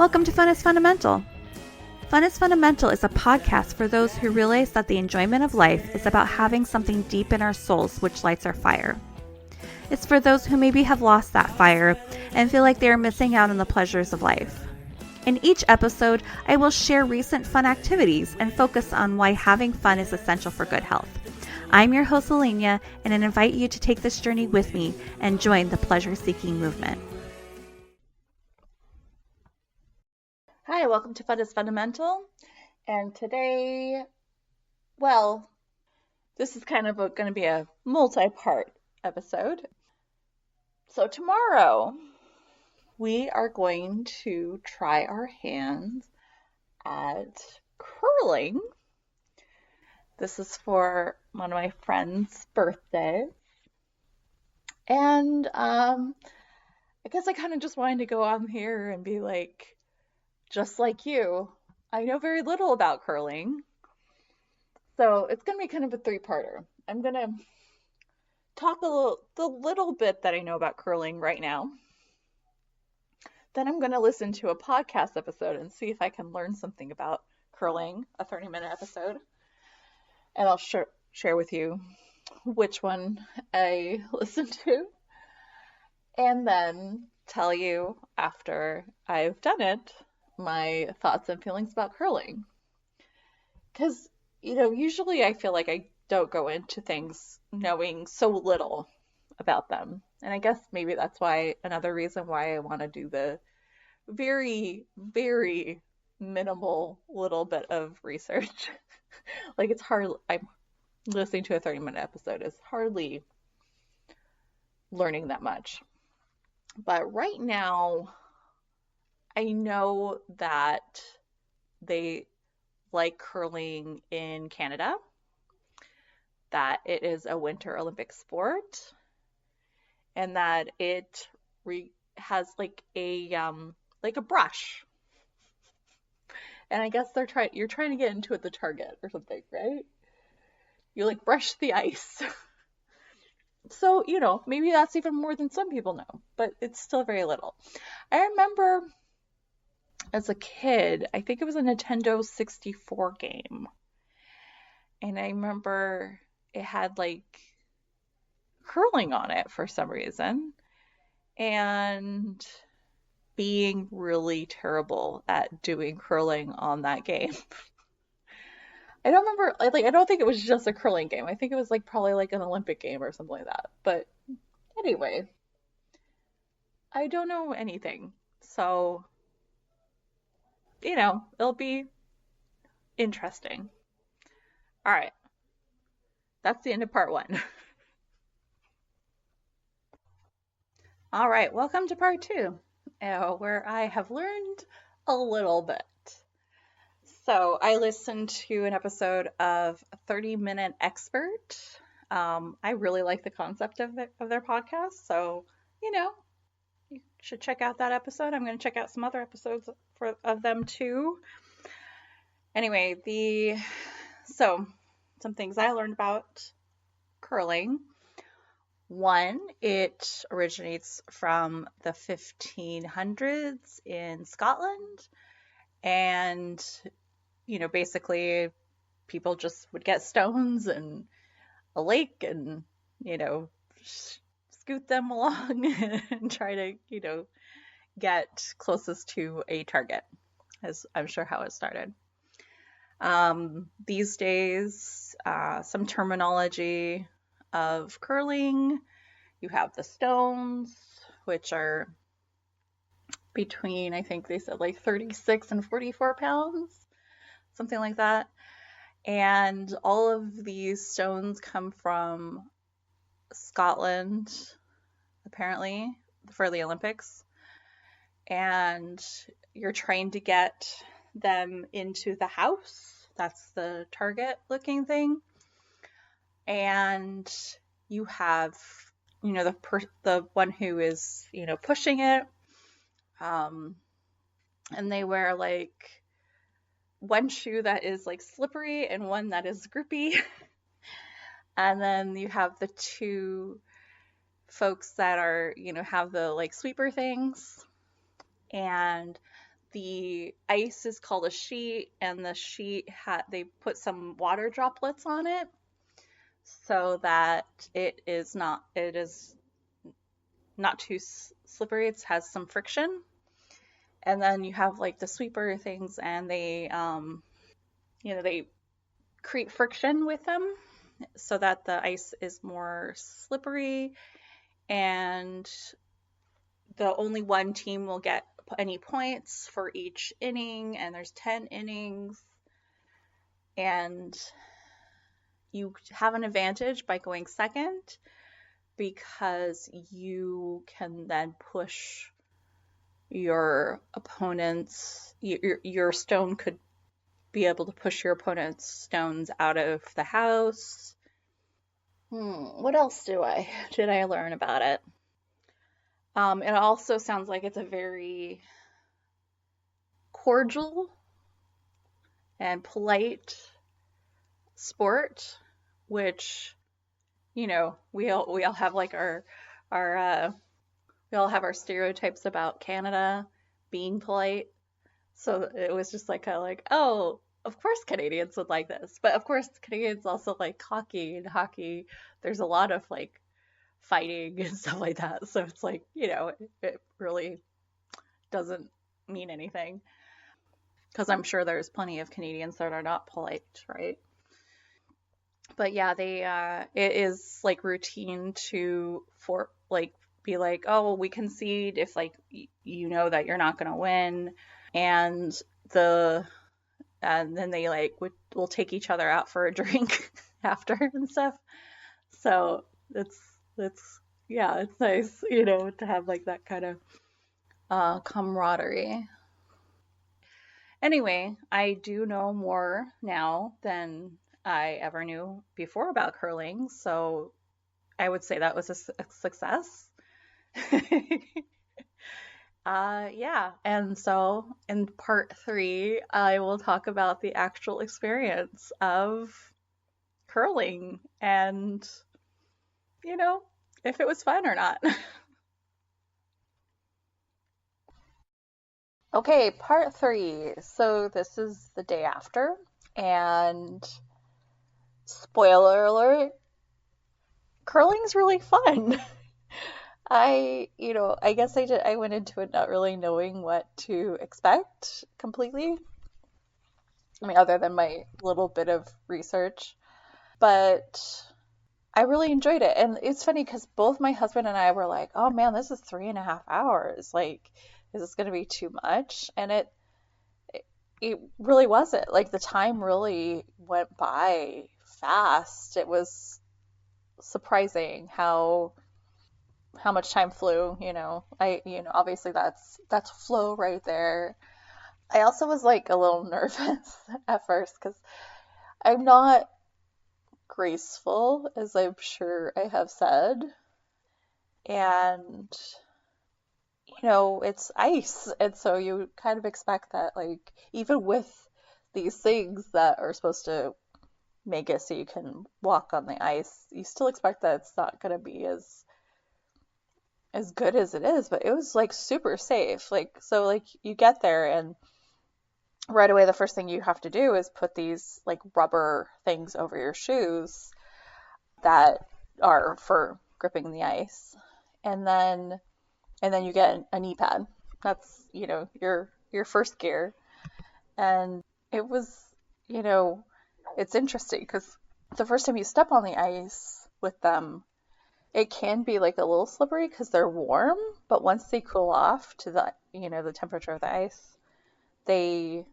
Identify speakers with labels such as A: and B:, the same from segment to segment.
A: Welcome to Fun is Fundamental. Fun is Fundamental is a podcast for those who realize that the enjoyment of life is about having something deep in our souls which lights our fire. It's for those who maybe have lost that fire and feel like they are missing out on the pleasures of life. In each episode, I will share recent fun activities and focus on why having fun is essential for good health. I'm your host, Alenia, and I invite you to take this journey with me and join the pleasure-seeking movement. Hi, welcome to Fun is Fundamental. And today, this is kind of going to be a multi-part episode. So tomorrow, we are going to try our hands at curling. This is for one of my friend's birthday. And I guess I kind of just wanted to go on here and be like, just like you, I know very little about curling. So it's going to be kind of a three-parter. I'm going to talk the little bit that I know about curling right now. Then I'm going to listen to a podcast episode and see if I can learn something about curling, a 30-minute episode. And I'll share with you which one I listened to. And then tell you after I've done it my thoughts and feelings about curling. Because, usually I feel like I don't go into things knowing so little about them. And I guess maybe that's another reason why I want to do the very, very minimal little bit of research. Like it's hard, I'm listening to a 30-minute episode is hardly learning that much. But right now, I know that they like curling in Canada, that it is a Winter Olympic sport, and that it has like a brush. And I guess you're trying to get into it the target or something, right? You like brush the ice. So, maybe that's even more than some people know, but it's still very little. I remember as a kid, I think it was a Nintendo 64 game. And I remember it had like curling on it for some reason. And being really terrible at doing curling on that game. I don't remember, I don't think it was just a curling game. I think it was like probably like an Olympic game or something like that. But anyway, I don't know anything. So, it'll be interesting. All right. That's the end of part one. All right. Welcome to part two, where I have learned a little bit. So I listened to an episode of 30-Minute Expert. I really like the concept of their podcast. So, you should check out that episode. I'm going to check out some other episodes of them too. Anyway, so some things I learned about curling. One, it originates from the 1500s in Scotland. And, basically people just would get stones and a lake and, scoot them along and try to, get closest to a target, as I'm sure how it started. These days, some terminology of curling. You have the stones, which are between, I think they said like 36 and 44 pounds, something like that. And all of these stones come from Scotland, apparently, for the Olympics. And you're trying to get them into the house. That's the target looking thing. And you have, the one who is, pushing it. And they wear like one shoe that is like slippery and one that is grippy. And then you have the two folks that are, have the like sweeper things. And the ice is called a sheet, and the sheet they put some water droplets on it so that it is not too slippery. It has some friction, and then you have like the sweeper things, and they create friction with them so that the ice is more slippery, and the only one team will get any points for each inning, and there's 10 innings, and you have an advantage by going second because you can then push your opponent's your stone could be able to push your opponent's stones out of the house. What else did I learn about it? It also sounds like it's a very cordial and polite sport, which, we all have like our we all have our stereotypes about Canada being polite. So it was just like kind of like, oh, of course Canadians would like this. But of course Canadians also like hockey, and hockey there's a lot of like fighting and stuff like that. So it's like, it really doesn't mean anything. Because I'm sure there's plenty of Canadians that are not polite, right? But yeah, it is like routine for like be like, oh, well, we concede if like you know that you're not gonna win, and then they like will take each other out for a drink after and stuff. So it's yeah, it's nice, to have like that kind of camaraderie. Anyway, I do know more now than I ever knew before about curling, so I would say that was a success. Yeah, and so in part three, I will talk about the actual experience of curling and, if it was fun or not. Okay, part three. So this is the day after, and spoiler alert, curling's really fun. I guess I went into it not really knowing what to expect completely. I mean, other than my little bit of research, but I really enjoyed it. And it's funny because both my husband and I were like, oh man, this is 3.5 hours. Like, is this going to be too much? And it really wasn't. Like, the time really went by fast. It was surprising how much time flew, obviously that's flow right there. I also was like a little nervous at first because I'm not graceful, as I'm sure I have said. And, it's ice. And so you kind of expect that, like, even with these things that are supposed to make it so you can walk on the ice, you still expect that it's not going to be as good as it is, but it was like super safe. Like, so like you get there and right away the first thing you have to do is put these like rubber things over your shoes that are for gripping the ice. And then you get a knee pad. That's, your first gear. And it was, it's interesting because the first time you step on the ice with them, it can be like a little slippery because they're warm, but once they cool off to the temperature of the ice, they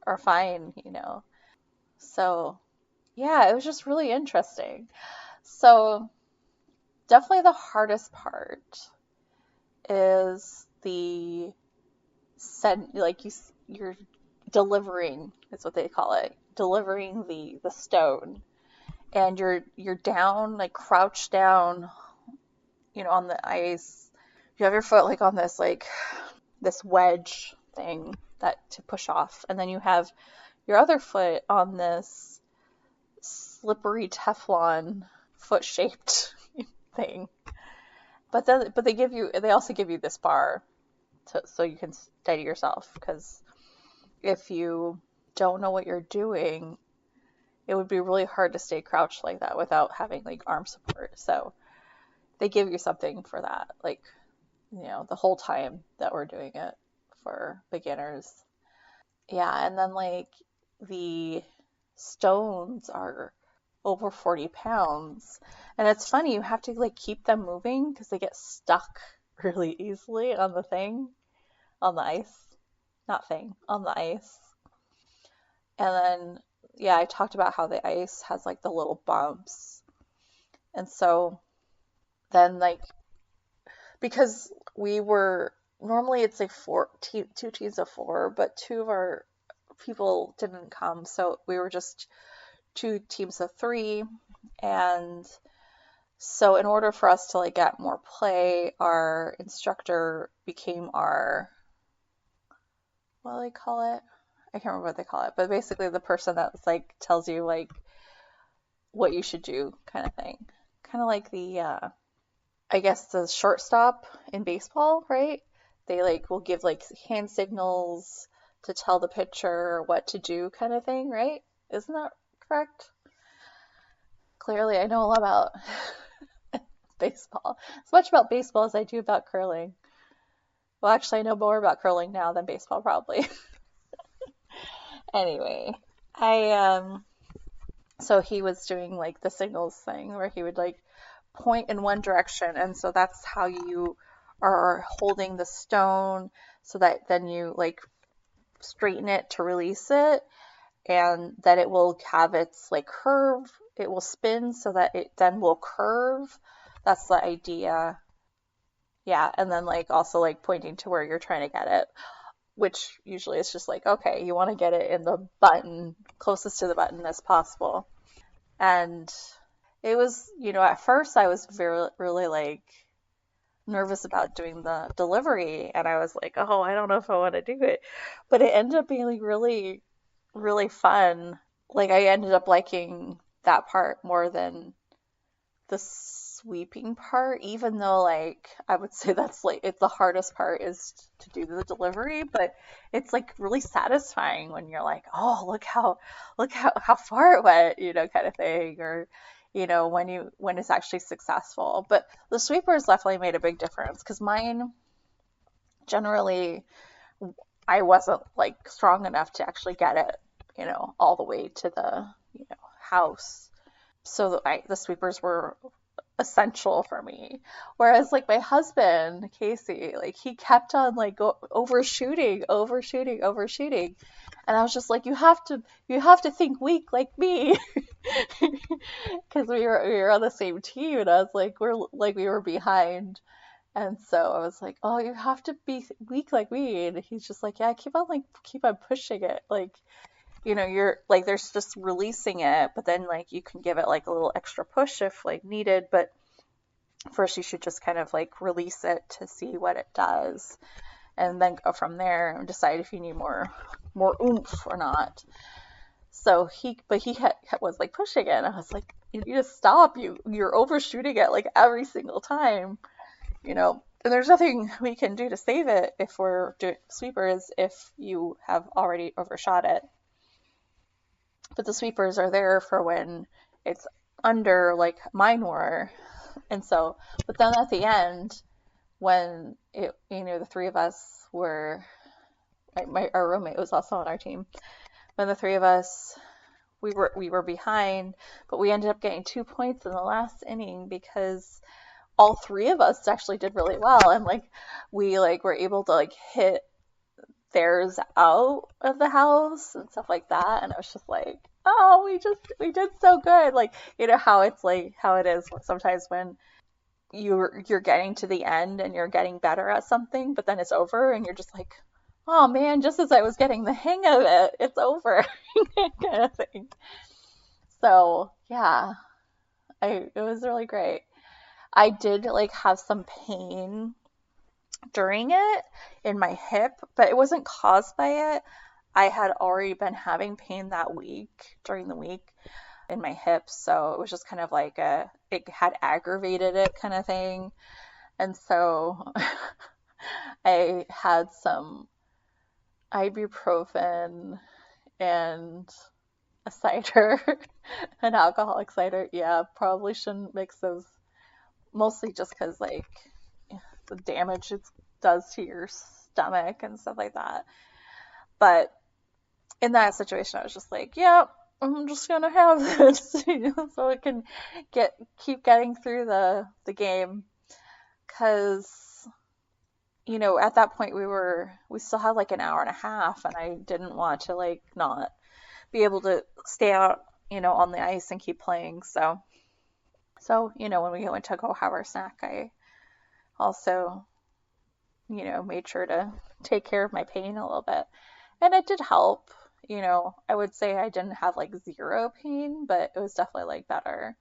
A: are fine. So, yeah, it was just really interesting. So, definitely the hardest part is the like you're delivering, is what they call it, delivering the stone, and you're down, like crouched down, on the ice. You have your foot like on this wedge thing that to push off, and then you have your other foot on this slippery Teflon foot shaped thing. But they also give you this bar so you can steady yourself. Because if you don't know what you're doing, it would be really hard to stay crouched like that without having like arm support. So they give you something for that, like, the whole time that we're doing it for beginners. Yeah, and then like the stones are over 40 pounds. And it's funny, you have to like keep them moving because they get stuck really easily on the thing, on the ice. Not thing, on the ice. And then, yeah, I talked about how the ice has like the little bumps. And so then, like, because we were normally it's like two teams of four, but two of our people didn't come. So we were just two teams of three. And so in order for us to like get more play, our instructor became our, what do they call it? I can't remember what they call it, but basically the person that's like tells you like what you should do kind of thing. Kind of like the I guess the shortstop in baseball, right? They like will give like hand signals to tell the pitcher what to do kind of thing, right? Isn't that correct? Clearly, I know a lot about baseball. As much about baseball as I do about curling. Well, actually, I know more about curling now than baseball, probably. Anyway, I so he was doing like the signals thing where he would like point in one direction, and so that's how you are holding the stone so that then you like straighten it to release it, and that it will have its like curve, it will spin so that it then will curve. That's the idea. Yeah, and then like also like pointing to where you're trying to get it, which usually is just like, okay, you want to get it in the button, closest to the button as possible. And it was, at first I was very, really like nervous about doing the delivery, and I was like, oh, I don't know if I want to do it. But it ended up being like really, really fun. Like I ended up liking that part more than the sweeping part, even though like I would say that's like it's the hardest part is to do the delivery, but it's like really satisfying when you're like, oh, look how far it went, kind of thing, or when it's actually successful. But the sweepers definitely made a big difference because mine generally I wasn't like strong enough to actually get it, all the way to the house. So the sweepers were essential for me. Whereas like my husband, Casey, like he kept on like overshooting, overshooting, overshooting. And I was just like, you have to think weak like me. Because we were on the same team, and I was like, we were behind. And so I was like, oh, you have to be weak like me. And he's just like, yeah, keep on pushing it. Like, you're like, there's just releasing it, but then like you can give it like a little extra push if like needed. But first you should just kind of like release it to see what it does, and then go from there and decide if you need more oomph or not. So he was like pushing it, and I was like, you need to stop. You're overshooting it like every single time, And there's nothing we can do to save it if we're doing sweepers if you have already overshot it. But the sweepers are there for when it's under, like mine were. And so, but then at the end, when the three of us were, our roommate was also on our team. When the three of us, we were behind, but we ended up getting 2 points in the last inning because all three of us actually did really well, and like we like were able to like hit theirs out of the house and stuff like that. And I was just like, oh, we did so good. Like, how it's like how it is sometimes when you're getting to the end and you're getting better at something, but then it's over and you're just like, oh man, just as I was getting the hang of it, it's over. Kind of thing. So yeah, it was really great. I did like have some pain during it in my hip, but it wasn't caused by it. I had already been having pain that week, during the week, in my hips, so it was just kind of like it had aggravated it kind of thing. And so I had some ibuprofen and a cider, an alcoholic cider. Yeah, probably shouldn't mix those, mostly just because, like, the damage it does to your stomach and stuff like that. But in that situation, I was just like, yeah, I'm just gonna have this, so I can keep getting through the game. Because, at that point we still had like an hour and a half, and I didn't want to like not be able to stay out, on the ice and keep playing. So, when we went to go have our snack, I also, made sure to take care of my pain a little bit. And it did help. I would say I didn't have like zero pain, but it was definitely like better.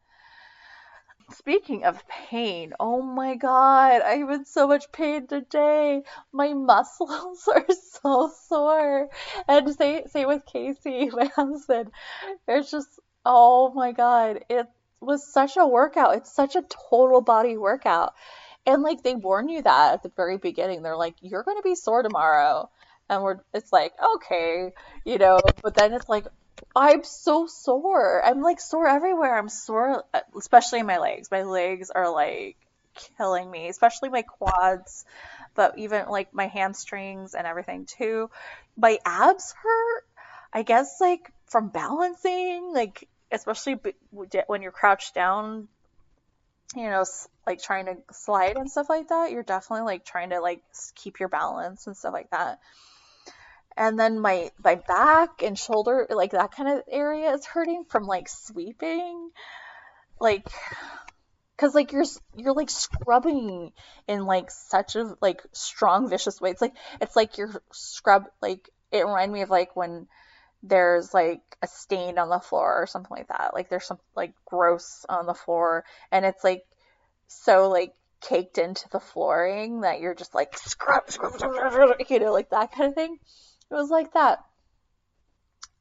A: Speaking of pain, oh my God, I'm in so much pain today. My muscles are so sore. And say with Casey, my husband, it's just, oh my God, it was such a workout. It's such a total body workout. And like they warn you that at the very beginning. They're like, you're going to be sore tomorrow. And it's like, okay, but then it's like, I'm so sore. I'm like sore everywhere. I'm sore, especially in my legs. My legs are like killing me, especially my quads, but even like my hamstrings and everything too. My abs hurt, I guess, like from balancing, like, especially when you're crouched down, like trying to slide and stuff like that. You're definitely like trying to like keep your balance and stuff like that. And then my back and shoulder, like that kind of area is hurting from like sweeping, like, because like you're like scrubbing in like such a like strong vicious way. It's like you're like, it reminded me of like when there's like a stain on the floor or something like that. Like there's some like gross on the floor, and it's like so like caked into the flooring that you're just like scrub, like that kind of thing. It was like that.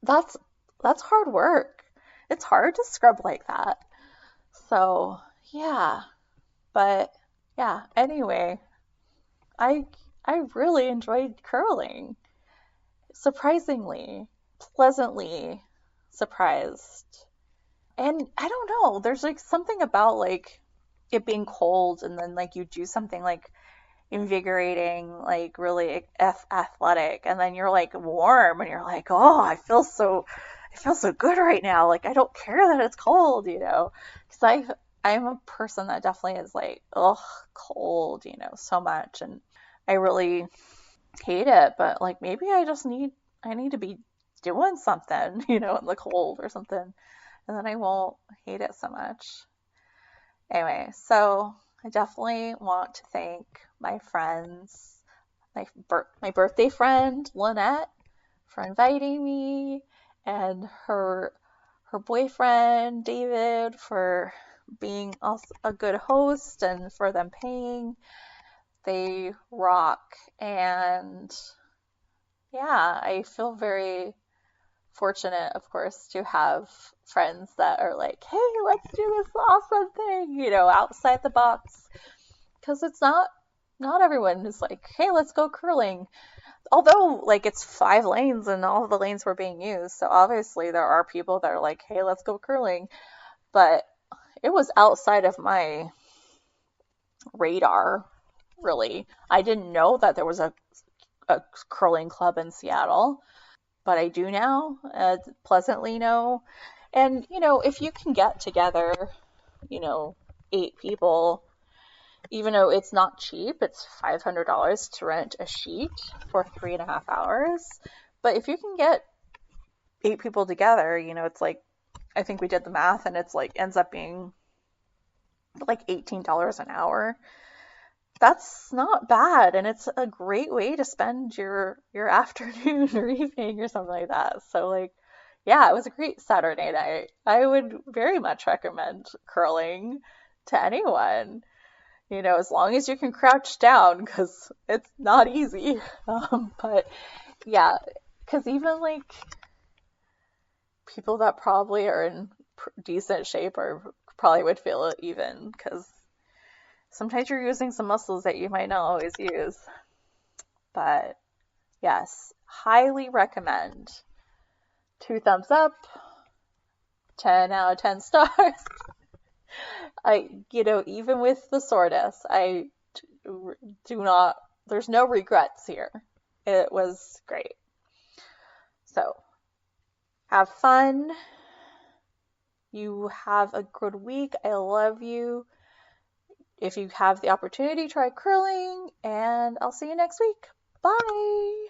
A: That's hard work. It's hard to scrub like that. So, yeah. But yeah, anyway, I I really enjoyed curling. Surprisingly, pleasantly surprised. And I don't know, there's like something about like it being cold and then like you do something like invigorating, like really athletic, and then you're like warm and you're like, oh, I feel so good right now. Like I don't care that it's cold, because I'm a person that definitely is like, ugh, cold, so much, and I really hate it. But like maybe I need to be doing something, in the cold or something, and then I won't hate it so much. Anyway, so I definitely want to thank my friends, my birthday friend Lynette for inviting me, and her boyfriend David for being also a good host, and for them paying. They rock, and yeah, I feel very fortunate, of course, to have friends that are like, hey, let's do this awesome thing, outside the box. Because it's not everyone is like, hey, let's go curling. Although, like, it's 5 lanes and all of the lanes were being used. So obviously there are people that are like, hey, let's go curling. But it was outside of my radar, really. I didn't know that there was a curling club in Seattle, but I do now, pleasantly know. And, if you can get together, 8 people, even though it's not cheap, it's $500 to rent a sheet for 3.5 hours. But if you can get 8 people together, it's like, I think we did the math, and it's like ends up being like $18 an hour. That's not bad, and it's a great way to spend your afternoon or evening or something like that. So like, yeah, it was a great Saturday night. I would very much recommend curling to anyone, as long as you can crouch down, because it's not easy. But yeah, because even like people that probably are in decent shape or probably would feel it even, because sometimes you're using some muscles that you might not always use. But yes, highly recommend. 2 thumbs up, 10 out of 10 stars. Even with the soreness, I do not, there's no regrets here. It was great. So, have fun. You have a good week. I love you. If you have the opportunity, try curling, and I'll see you next week. Bye.